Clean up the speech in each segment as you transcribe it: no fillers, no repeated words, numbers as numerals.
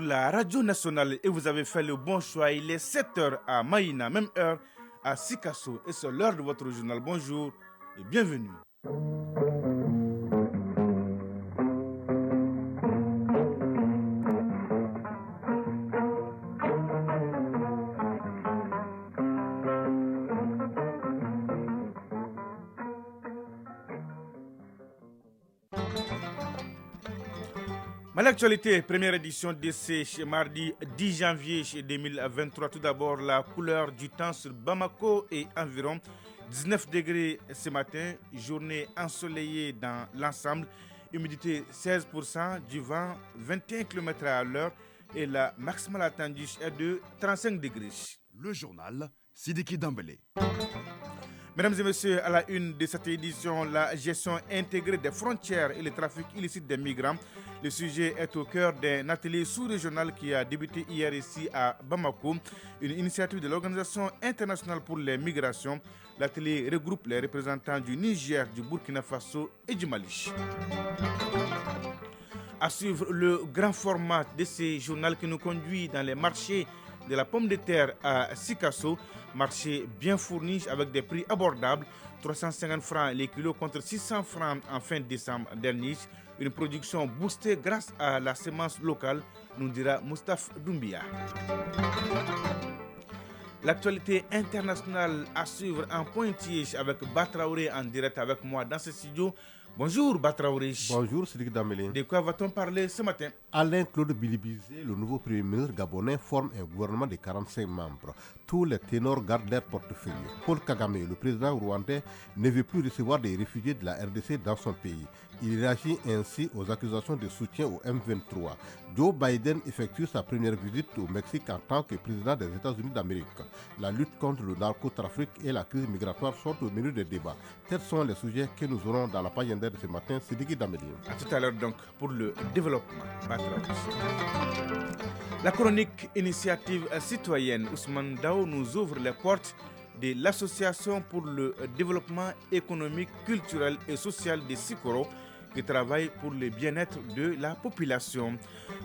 la radio nationale et vous avez fait le bon choix. Il est 7h à Maïna, même heure à Sikasso. Et c'est l'heure de votre journal. Bonjour et bienvenue. Mais l'actualité, première édition de ce mardi 10 janvier 2023. Tout d'abord, la couleur du temps sur Bamako et environ 19 degrés ce matin. Journée ensoleillée dans l'ensemble. Humidité 16%, du vent 21 km à l'heure et la maximale attendue est de 35 degrés. Le journal Sidiki Dambélé. Mesdames et messieurs, à la une de cette édition, la gestion intégrée des frontières et le trafic illicite des migrants. Le sujet est au cœur d'un atelier sous-régional qui a débuté hier ici à Bamako, une initiative de l'Organisation internationale pour les migrations. L'atelier regroupe les représentants du Niger, du Burkina Faso et du Mali. À suivre le grand format de ce journal qui nous conduit dans les marchés de la pomme de terre à Sikasso, marché bien fourni avec des prix abordables, 350 francs les kilos contre 600 francs en fin décembre dernier. Une production boostée grâce à la semence locale, nous dira Moustapha Doumbia. L'actualité internationale à suivre en pointillé avec Batraoré en direct avec moi dans ce studio. Bonjour Batraoré. Bonjour Sidiki Dambélé. De quoi va-t-on parler ce matin? Alain-Claude Bilibizé, le nouveau Premier ministre gabonais, forme un gouvernement de 45 membres. Tous les ténors gardent leur portefeuille. Paul Kagame, le président rwandais, ne veut plus recevoir des réfugiés de la RDC dans son pays. Il réagit ainsi aux accusations de soutien au M23. Joe Biden effectue sa première visite au Mexique en tant que président des États-Unis d'Amérique. La lutte contre le narcotrafic et la crise migratoire sont au menu des débats. Tels sont les sujets que nous aurons dans la page de ce matin. Sidiki Dambélé. A tout à l'heure donc pour le développement. La chronique initiative citoyenne Ousmane Dao nous ouvre les portes de l'Association pour le développement économique, culturel et social de Sikoro qui travaille pour le bien-être de la population.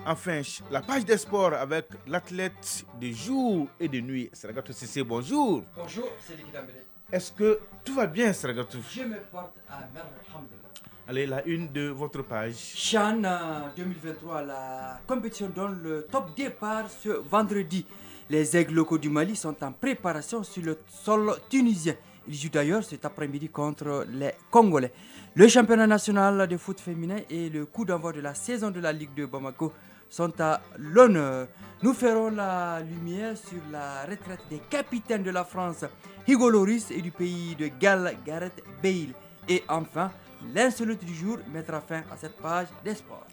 Enfin, la page des sports avec l'athlète de jour et de nuit, Sergatou Sissé, bonjour. Bonjour, c'est Sidiki Dambélé. Est-ce que tout va bien, Sergatou? Je me porte à merveille, alhamdoulilah. Allez, la une de votre page. Chan 2023, la compétition donne le top départ ce vendredi. Les aigles locaux du Mali sont en préparation sur le sol tunisien. Ils jouent d'ailleurs cet après-midi contre les Congolais. Le championnat national de foot féminin et le coup d'envoi de la saison de la Ligue de Bamako sont à l'honneur. Nous ferons la lumière sur la retraite des capitaines de la France, Hugo Lloris, et du pays de Galles, Gareth Bale. Et enfin, l'insolite du jour mettra fin à cette page des sports.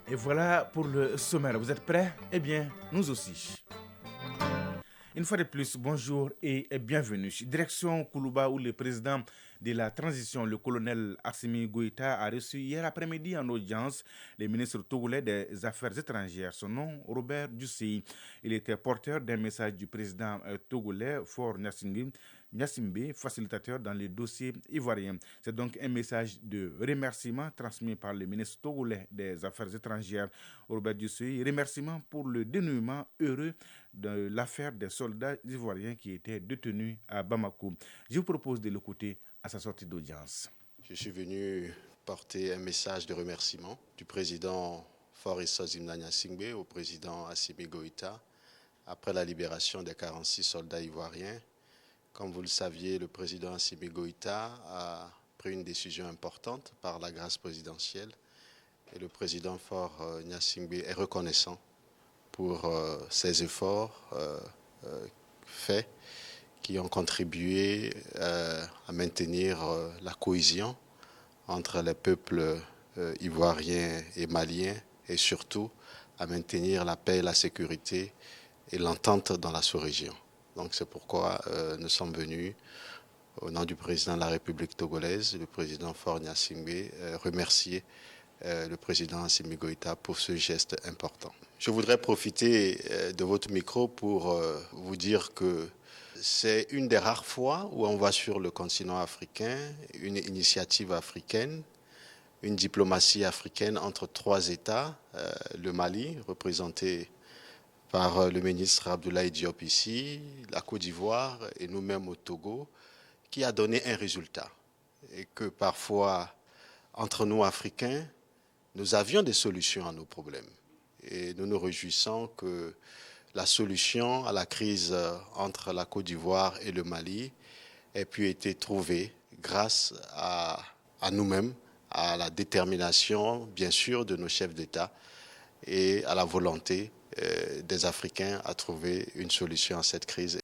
Et voilà pour le sommaire. Vous êtes prêts? Eh bien, nous aussi. Une fois de plus, bonjour et bienvenue. Direction Koulouba où le président de la transition, le colonel Assimi Goïta, a reçu hier après-midi en audience le ministre togolais des Affaires étrangères. Son nom, Robert Dusseyi. Il était porteur d'un message du président togolais, Faure Gnassingbé, facilitateur dans les dossiers ivoiriens. C'est donc un message de remerciement transmis par le ministre togolais des Affaires étrangères, Robert Dusseyi. Remerciement pour le dénouement heureux de l'affaire des soldats ivoiriens qui étaient détenus à Bamako. Je vous propose de l'écouter à sa sortie d'audience. Je suis venu porter un message de remerciement du président Faure Gnassingbé au président Assimi Goïta après la libération des 46 soldats ivoiriens. Comme vous le saviez, le président Assimi Goïta a pris une décision importante par la grâce présidentielle et le président Faure Gnassingbé est reconnaissant pour ses efforts faits qui ont contribué à maintenir la cohésion entre les peuples ivoiriens et maliens et surtout à maintenir la paix, la sécurité et l'entente dans la sous-région. Donc c'est pourquoi nous sommes venus, au nom du président de la République togolaise, le président Faure Gnassingbé, remercier le président Assimi Goïta pour ce geste important. Je voudrais profiter de votre micro pour vous dire que c'est une des rares fois où on va sur le continent africain, une initiative africaine, une diplomatie africaine entre trois États, le Mali, représenté par le ministre Abdoulaye Diop ici, la Côte d'Ivoire et nous-mêmes au Togo, qui a donné un résultat. Et que parfois, entre nous Africains, nous avions des solutions à nos problèmes. Et nous nous réjouissons que la solution à la crise entre la Côte d'Ivoire et le Mali ait pu être trouvée grâce à nous-mêmes, à la détermination, bien sûr, de nos chefs d'État et à la volonté des Africains à trouver une solution à cette crise.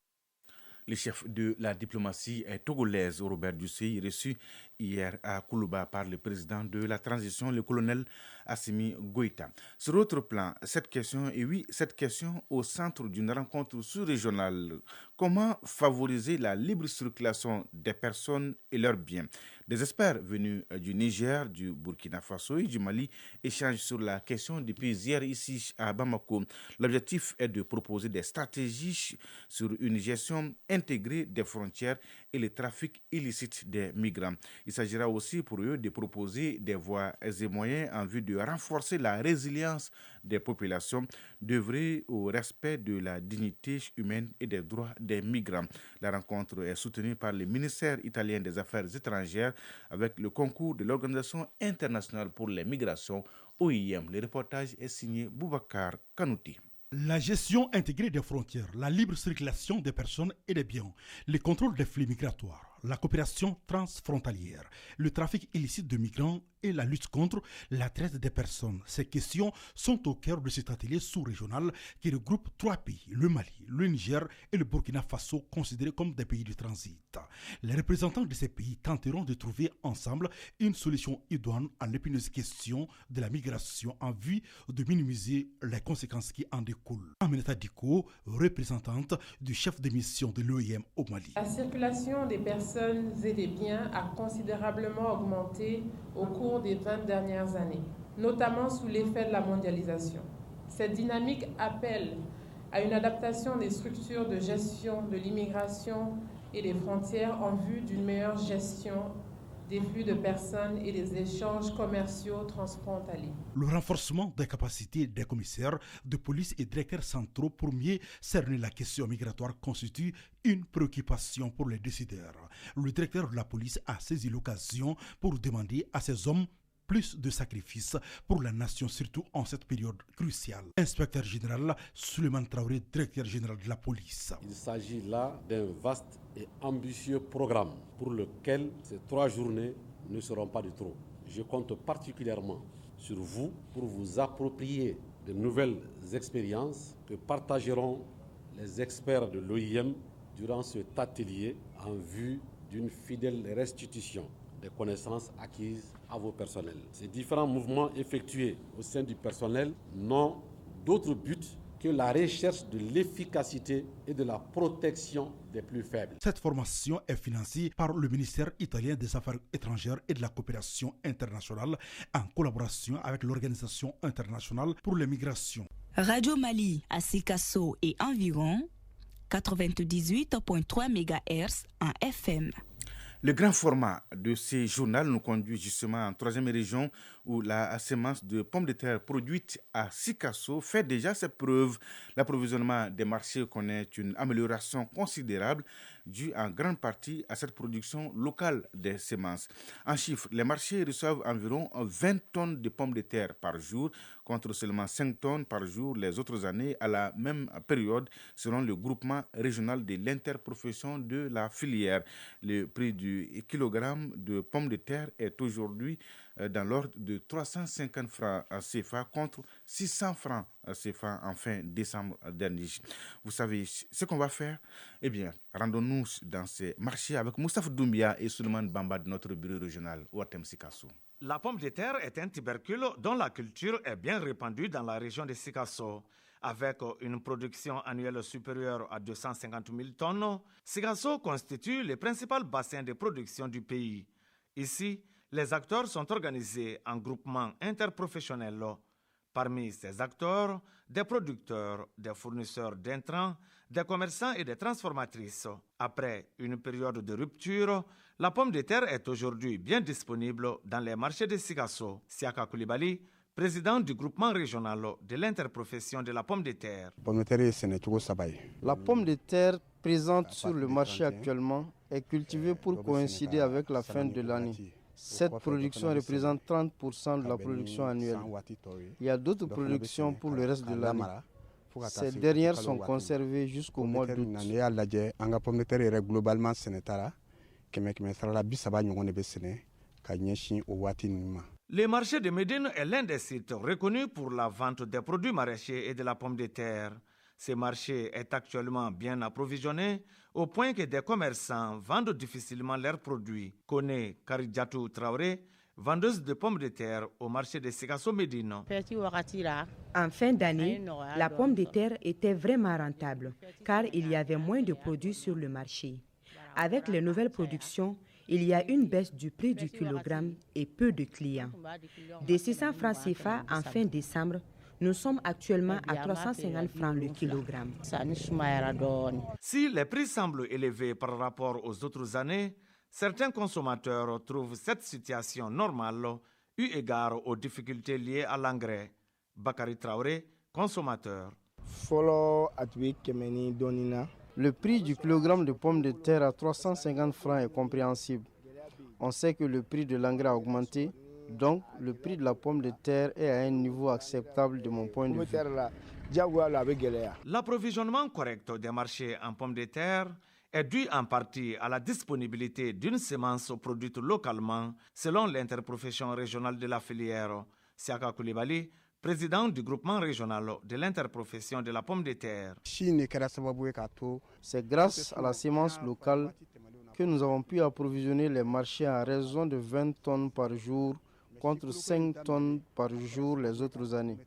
Le chef de la diplomatie togolaise, Robert Dussey, reçu hier à Koulouba par le président de la transition, le colonel Assimi Goïta. Sur autre plan, cette question au centre d'une rencontre sous-régionale. Comment favoriser la libre circulation des personnes et leurs biens? Des experts venus du Niger, du Burkina Faso et du Mali échangent sur la question depuis hier ici à Bamako. L'objectif est de proposer des stratégies sur une gestion intégrée des frontières et le trafic illicite des migrants. Il s'agira aussi pour eux de proposer des voies et moyens en vue de renforcer la résilience des populations, d'œuvrer au respect de la dignité humaine et des droits des migrants. La rencontre est soutenue par le ministère italien des Affaires étrangères avec le concours de l'Organisation internationale pour les migrations, OIM. Le reportage est signé Boubacar Kanouti. La gestion intégrée des frontières, la libre circulation des personnes et des biens, le contrôle des flux migratoires, la coopération transfrontalière, le trafic illicite de migrants et la lutte contre la traite des personnes. Ces questions sont au cœur de cet atelier sous-régional qui regroupe 3 pays, le Mali, le Niger et le Burkina Faso, considérés comme des pays de transit. Les représentants de ces pays tenteront de trouver ensemble une solution idoine à l'épineuse question de la migration en vue de minimiser les conséquences qui en découlent. Aminata Diko, représentante du chef de mission de l'OIM au Mali. La circulation des personnes et des biens a considérablement augmenté au cours des 20 dernières années, notamment sous l'effet de la mondialisation. Cette dynamique appelle à une adaptation des structures de gestion de l'immigration et des frontières en vue d'une meilleure gestion des flux de personnes et des échanges commerciaux transfrontaliers. Le renforcement des capacités des commissaires de police et directeurs centraux pour mieux cerner la question migratoire constitue une préoccupation pour les décideurs. Le directeur de la police a saisi l'occasion pour demander à ses hommes plus de sacrifices pour la nation, surtout en cette période cruciale. Inspecteur général Souleymane Traoré, directeur général de la police. Il s'agit là d'un vaste et ambitieux programme pour lequel ces 3 journées ne seront pas de trop. Je compte particulièrement sur vous pour vous approprier de nouvelles expériences que partageront les experts de l'OIM durant cet atelier en vue d'une fidèle restitution des connaissances acquises à vos personnels. Ces différents mouvements effectués au sein du personnel n'ont d'autre but que la recherche de l'efficacité et de la protection des plus faibles. Cette formation est financée par le ministère italien des Affaires étrangères et de la coopération internationale en collaboration avec l'Organisation internationale pour les migrations. Radio Mali à Sikasso et environ 98.3 MHz en FM. Le grand format de ces journaux nous conduit justement en 3e région où la semence de pommes de terre produite à Sikasso fait déjà ses preuves. L'approvisionnement des marchés connaît une amélioration considérable due en grande partie à cette production locale des semences. En chiffres, les marchés reçoivent environ 20 tonnes de pommes de terre par jour contre seulement 5 tonnes par jour les autres années à la même période selon le groupement régional de l'interprofession de la filière. Le prix du kilogramme de pommes de terre est aujourd'hui dans l'ordre de 350 francs CFA contre 600 francs CFA en fin décembre dernier. Vous savez ce qu'on va faire? Eh bien, rendons-nous dans ces marchés avec Moustapha Doumbia et Souleymane Bamba de notre bureau régional Ouatem Sikasso. La pomme de terre est un tubercule dont la culture est bien répandue dans la région de Sikasso. Avec une production annuelle supérieure à 250 000 tonnes, Sikasso constitue le principal bassin de production du pays. Ici, les acteurs sont organisés en groupements interprofessionnels. Parmi ces acteurs, des producteurs, des fournisseurs d'intrants, des commerçants et des transformatrices. Après une période de rupture, la pomme de terre est aujourd'hui bien disponible dans les marchés de Sikasso. Siaka Koulibaly, président du groupement régional de l'interprofession de la pomme de terre. La pomme de terre présente sur le marché actuellement est cultivée pour coïncider avec la fin de l'année. Cette production représente 30% de la production annuelle. Il y a d'autres productions pour le reste de l'année. Ces dernières sont conservées jusqu'au mois d'août. Le marché de Médine est l'un des sites reconnus pour la vente des produits maraîchers et de la pomme de terre. Ce marché est actuellement bien approvisionné au point que des commerçants vendent difficilement leurs produits. Connaît Karidjatou Traoré, vendeuse de pommes de terre au marché de Sikasso Médine. En fin d'année, la pomme de terre était vraiment rentable car il y avait moins de produits sur le marché. Avec les nouvelles productions, il y a une baisse du prix du kilogramme et peu de clients. De 600 francs CFA en fin décembre, nous sommes actuellement à 350 francs le kilogramme. Si les prix semblent élevés par rapport aux autres années, certains consommateurs trouvent cette situation normale eu égard aux difficultés liées à l'engrais. Bakary Traoré, consommateur. Le prix du kilogramme de pommes de terre à 350 francs est compréhensible. On sait que le prix de l'engrais a augmenté, donc le prix de la pomme de terre est à un niveau acceptable de mon point de vue. L'approvisionnement correct des marchés en pommes de terre est dû en partie à la disponibilité d'une semence produite localement selon l'interprofession régionale de la filière. Siaka Koulibaly, président du groupement régional de l'interprofession de la pomme de terre. C'est grâce à la semence locale que nous avons pu approvisionner les marchés à raison de 20 tonnes par jour contre 5 tonnes par jour les autres années.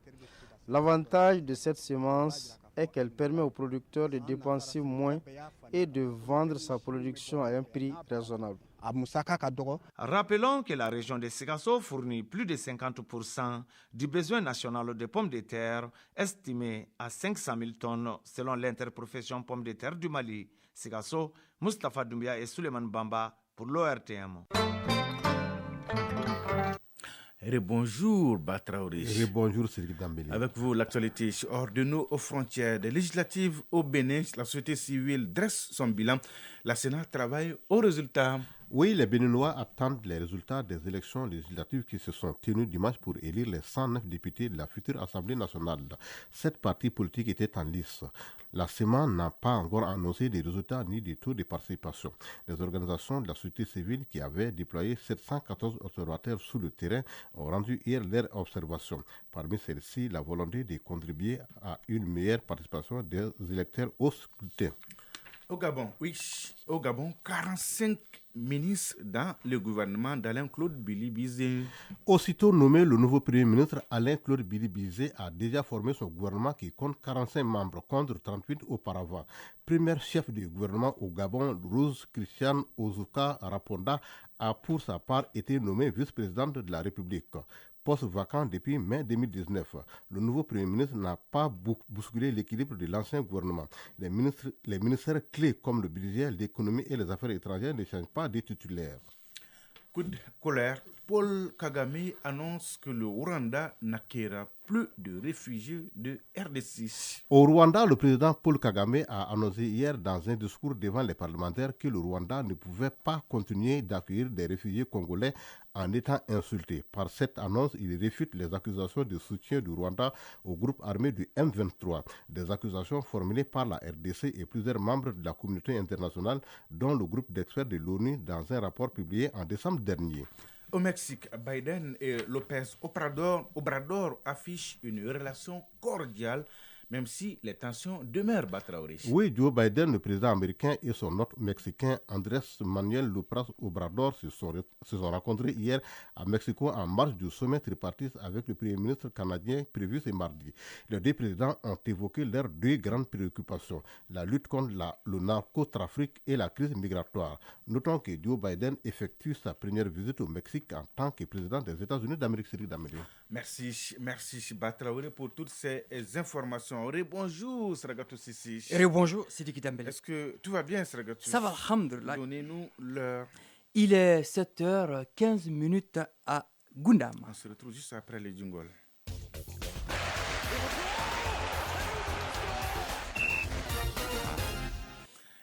L'avantage de cette semence est qu'elle permet aux producteurs de dépenser moins et de vendre sa production à un prix raisonnable. Rappelons que la région de Sikasso fournit plus de 50% du besoin national de pommes de terre, estimé à 500 000 tonnes selon l'interprofession pommes de terre du Mali. Sikasso, Mustafa Doumbia et Suleiman Bamba pour l'ORTM. Bonjour Batraoré. Bonjour Cédric Dambélé. Avec vous, l'actualité hors de nos législatives des législatives au Bénin. La société civile dresse son bilan. La Sénat travaille aux résultats. Oui, les Béninois attendent les résultats des élections législatives qui se sont tenues dimanche pour élire les 109 députés de la future Assemblée nationale. 7 partis politiques étaient en lice. La CEMA n'a pas encore annoncé des résultats ni des taux de participation. Les organisations de la société civile qui avaient déployé 714 observateurs sur le terrain ont rendu hier leur observation. Parmi celles-ci, la volonté de contribuer à une meilleure participation des électeurs au scrutin. Au Gabon, 45 ministres dans le gouvernement d'Alain-Claude Billy-Bizé. Aussitôt nommé, le nouveau Premier ministre Alain-Claude Billy-Bizé a déjà formé son gouvernement qui compte 45 membres contre 38 auparavant. Premier chef du gouvernement au Gabon, Rose Christiane Ozuka Raponda, a pour sa part été nommé vice-présidente de la République. Poste vacant depuis mai 2019. Le nouveau Premier ministre n'a pas bousculé l'équilibre de l'ancien gouvernement. Les ministères clés comme le budget, l'économie et les affaires étrangères ne changent pas de titulaire. Coup de colère, Paul Kagame annonce que le Rwanda n'accueillera plus de réfugiés de RDC. Au Rwanda, le président Paul Kagame a annoncé hier dans un discours devant les parlementaires que le Rwanda ne pouvait pas continuer d'accueillir des réfugiés congolais en étant insulté. Par cette annonce, il réfute les accusations de soutien du Rwanda au groupe armé du M23, des accusations formulées par la RDC et plusieurs membres de la communauté internationale, dont le groupe d'experts de l'ONU dans un rapport publié en décembre dernier. Au Mexique, Biden et López Obrador affichent une relation cordiale, même si les tensions demeurent, Batraoré. Oui, Joe Biden, le président américain, et son hôte mexicain Andrés Manuel López Obrador se sont rencontrés hier à Mexico en marge du sommet tripartite avec le Premier ministre canadien prévu ce mardi. Les deux présidents ont évoqué leurs deux grandes préoccupations, la lutte contre le narcotrafic et la crise migratoire. Notons que Joe Biden effectue sa première visite au Mexique en tant que président des États-Unis d'Amérique. Merci Batraoré pour toutes ces informations. Bonjour Sragatou Sissi. Bonjour Sidiki Dambélé. Est-ce que tout va bien Sragatou? Ça va, alhamdoulilah. Donnez-nous l'heure. Il est 7h15 à Gundam. On se retrouve juste après les jingles.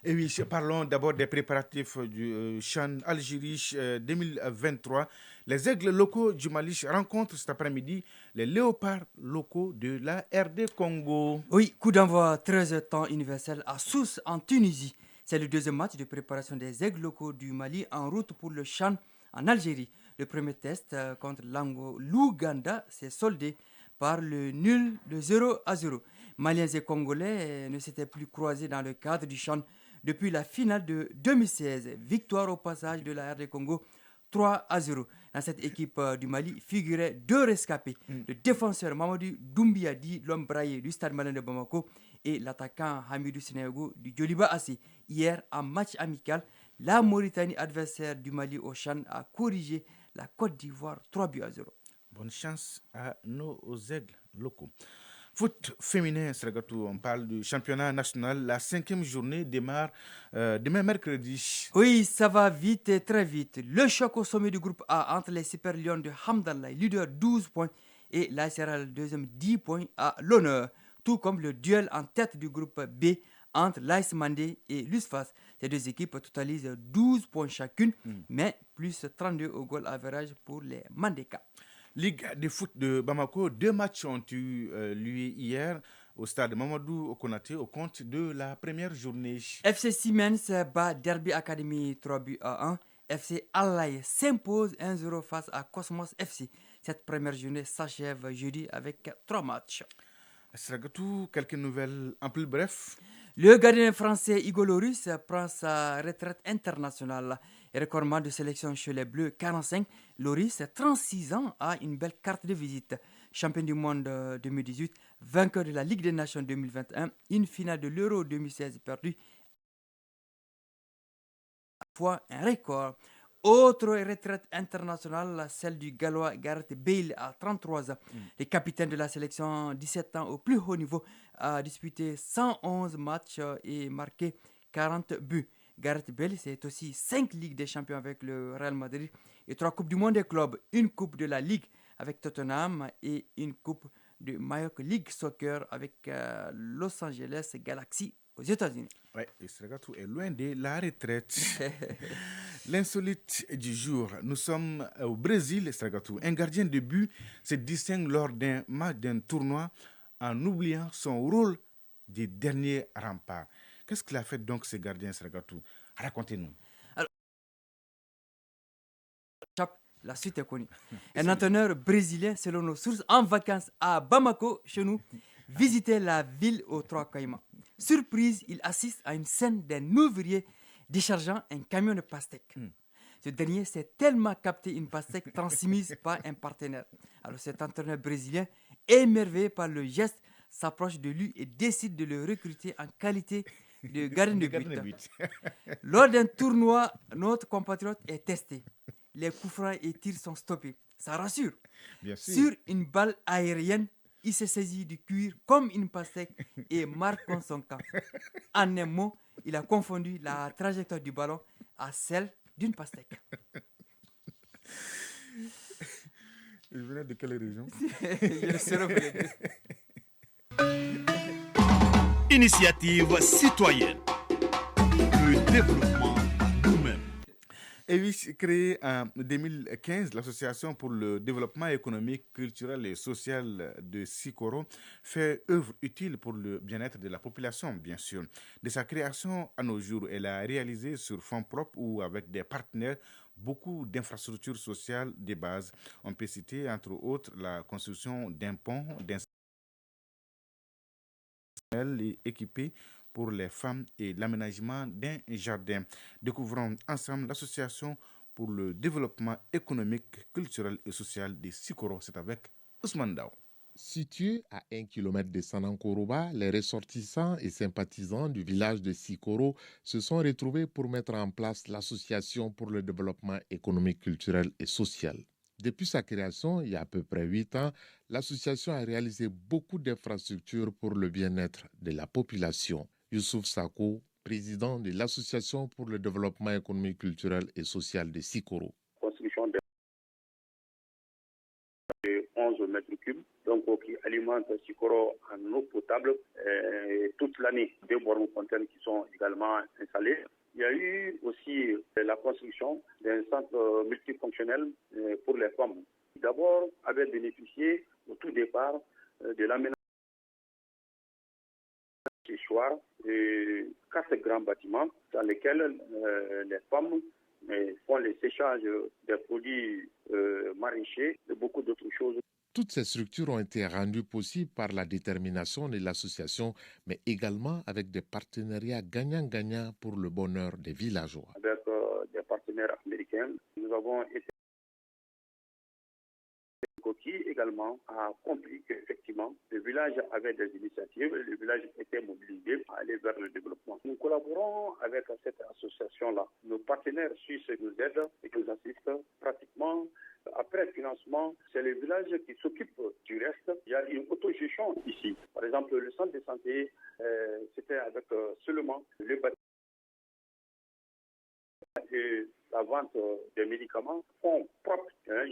Et oui, parlons d'abord des préparatifs du CHAN Algérie 2023. Les aigles locaux du Mali rencontrent cet après-midi les léopards locaux de la RD Congo. Oui, coup d'envoi 13h temps universel à Sousse en Tunisie. C'est le deuxième match de préparation des aigles locaux du Mali en route pour le CHAN en Algérie. Le premier test contre l'Ouganda s'est soldé par le nul de 0-0. Maliens et Congolais ne s'étaient plus croisés dans le cadre du CHAN depuis la finale de 2016. Victoire au passage de la RD Congo 3-0. Dans cette équipe du Mali figuraient deux rescapés. Le défenseur Mamadou Doumbia, dit l'homme braillé du Stade Malien de Bamako, et l'attaquant Hamidou Sénégo du Djoliba Assy. Hier, en match amical, la Mauritanie, adversaire du Mali au CHAN, a corrigé la Côte d'Ivoire 3-0. Bonne chance à nos aigles locaux. Foot féminin, Sragatou, on parle du championnat national. La 5e journée démarre demain mercredi. Oui, ça va vite et très vite. Le choc au sommet du groupe A entre les Super Lions de Hamdallah, leader 12 points, et l'ASRL deuxième 10 points à l'honneur. Tout comme le duel en tête du groupe B entre l'AS Mandé et l'USFAS. Ces deux équipes totalisent 12 points chacune, mais plus 32 au goal average pour les Mandékas. Ligue de foot de Bamako, 2 matchs ont eu lieu hier au stade Mamadou Konaté au compte de la première journée. FC Siemens bat Derby Academy 3-1. FC Alaï s'impose 1-0 face à Cosmos FC. Cette première journée s'achève jeudi avec 3 matchs. Sragatou, quelques nouvelles en plus bref. Le gardien français Igor Lloris prend sa retraite internationale. Recordman de sélection chez les Bleus 45, Lloris, 36 ans, a une belle carte de visite. Champion du monde 2018, vainqueur de la Ligue des Nations 2021, une finale de l'Euro 2016 perdue. Fois un record. Autre retraite internationale, celle du Gallois Gareth Bale à 33 ans. Le capitaine de la sélection, 17 ans au plus haut niveau, a disputé 111 matchs et marqué 40 buts. Gareth Bale, c'est aussi 5 Ligues des Champions avec le Real Madrid et 3 Coupes du Monde des clubs, une Coupe de la Ligue avec Tottenham et une Coupe de Major League Soccer avec Los Angeles Galaxy aux États-Unis. Oui, Sragatou est loin de la retraite. L'insolite du jour, nous sommes au Brésil, Sragatou. Un gardien de but se distingue lors d'un match d'un tournoi en oubliant son rôle de dernier rempart. Qu'est-ce qu'il a fait donc ce gardien, Sragatou? Racontez-nous. Alors, la suite est connue. Un entraîneur brésilien, selon nos sources, en vacances à Bamako, chez nous, visitait la ville aux Trois Caïmans. Surprise, il assiste à une scène d'un ouvrier déchargeant un camion de pastèques. Ce dernier s'est tellement capté une pastèque transmise par un partenaire. Alors cet entraîneur brésilien, émerveillé par le geste, s'approche de lui et décide de le recruter en qualité de gardien de but. Lors d'un tournoi, notre compatriote est testé. Les coups francs et tirs sont stoppés. Ça rassure. Bien sûr. Sur une balle aérienne, il se saisit du cuir comme une pastèque et marque son camp. En un mot, il a confondu la trajectoire du ballon à celle d'une pastèque. Il venait de quelle région? Je le saurais. Initiative citoyenne. Le développement nous-mêmes. EVIS, créée en 2015, l'Association pour le développement économique, culturel et social de Sikoro, fait œuvre utile pour le bien-être de la population, bien sûr. De sa création à nos jours, elle a réalisé sur fonds propres ou avec des partenaires beaucoup d'infrastructures sociales de base. On peut citer entre autres la construction d'un pont, équipé pour les femmes et l'aménagement d'un jardin. Découvrons ensemble l'association pour le développement économique, culturel et social de Sikoro. C'est avec Ousmane Dao. Situé à 1 km de Sanankoroba, les ressortissants et sympathisants du village de Sikoro se sont retrouvés pour mettre en place l'association pour le développement économique, culturel et social. Depuis sa création, il y a à peu près 8 ans, l'association a réalisé beaucoup d'infrastructures pour le bien-être de la population. Youssouf Sako, président de l'Association pour le développement économique, culturel et social de Sikoro. Construction de 11 mètres cubes, donc qui alimente Sikoro en eau potable toute l'année. 2 bornes-fontaines qui sont également installées. Il y a eu aussi la construction d'un centre multifonctionnel pour les femmes. D'abord, avait bénéficié au tout départ de l'aménagement séchoir et 4 grands bâtiments dans lesquels les femmes font les séchages des produits maraîchers et beaucoup d'autres choses. Toutes ces structures ont été rendues possibles par la détermination de l'association, mais également avec des partenariats gagnant-gagnant pour le bonheur des villageois. Avec des partenaires américains, nous avons été qui également a compris qu'effectivement, le village avait des initiatives, le village était mobilisé à aller vers le développement. Nous collaborons avec cette association-là. Nos partenaires suisses nous aident et nous assistent pratiquement. Après le financement, c'est le village qui s'occupe du reste. Il y a une autogestion ici. Par exemple, le centre de santé, c'était avec seulement le bâtiment et la vente des médicaments, fonds propres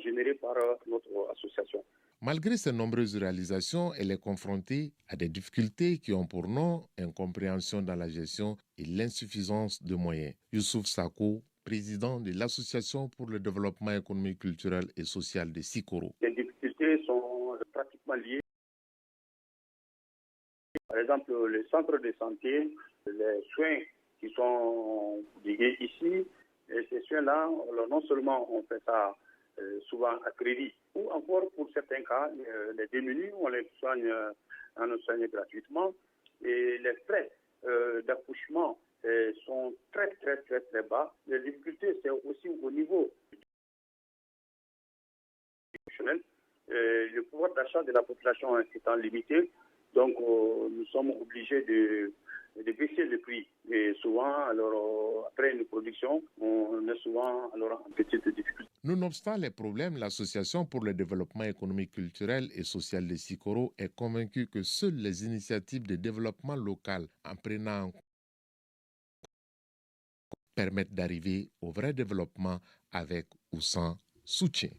générés par notre association. Malgré ces nombreuses réalisations, elle est confrontée à des difficultés qui ont pour nom incompréhension dans la gestion et l'insuffisance de moyens. Youssouf Sako, président de l'Association pour le développement économique, culturel et social de Sikoro. Les difficultés sont pratiquement liées. Par exemple, le centre de santé, les soins qui sont ligués ici, et ces soins-là, non seulement on fait ça souvent à crédit, ou encore pour certains cas, les démunis, on les soigne gratuitement, et les frais d'accouchement sont très bas. Les difficultés, c'est aussi au niveau émotionnel. Le pouvoir d'achat de la population étant limité, donc nous sommes obligés de baisser le prix. Et souvent, alors, après une production, on est souvent alors, en petite difficulté. Nonobstant les problèmes, l'Association pour le développement économique, culturel et social de Sikoro est convaincue que seules les initiatives de développement local en prenant en compte permettent d'arriver au vrai développement avec ou sans soutien.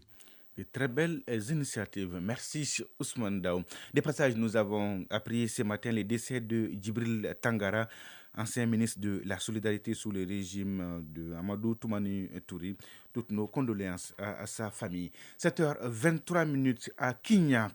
De très belles initiatives. Merci Ousmane Daou. Des passages, nous avons appris ce matin le décès de Djibril Tangara, ancien ministre de la Solidarité sous le régime de Amadou Toumani Touré. Toutes nos condoléances à sa famille. 7h23 à Kenya.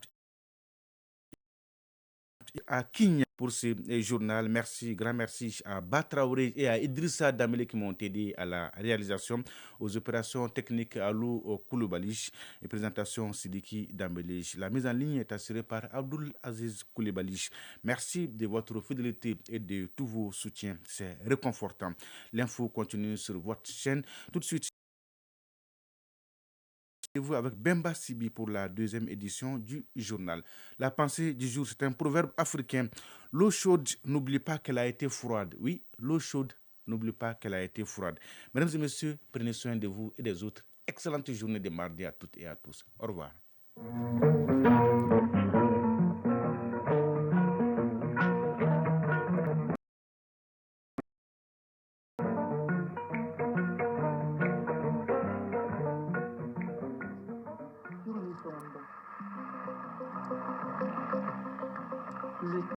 Pour ce journal. Merci, grand merci à Batraoré et à Idrissa Damele qui m'ont aidé à la réalisation, aux opérations techniques à Alou Koulibaly et présentation Sidiki Damele. La mise en ligne est assurée par Abdul Aziz Koulibaly. Merci de votre fidélité et de tous vos soutiens. C'est réconfortant. L'info continue sur votre chaîne. Tout de suite, vous avec Bemba Sibi pour la 2e édition du journal. La pensée du jour, c'est un proverbe africain. L'eau chaude, n'oublie pas qu'elle a été froide. Oui, l'eau chaude, n'oublie pas qu'elle a été froide. Mesdames et messieurs, prenez soin de vous et des autres. Excellente journée de mardi à toutes et à tous. Au revoir.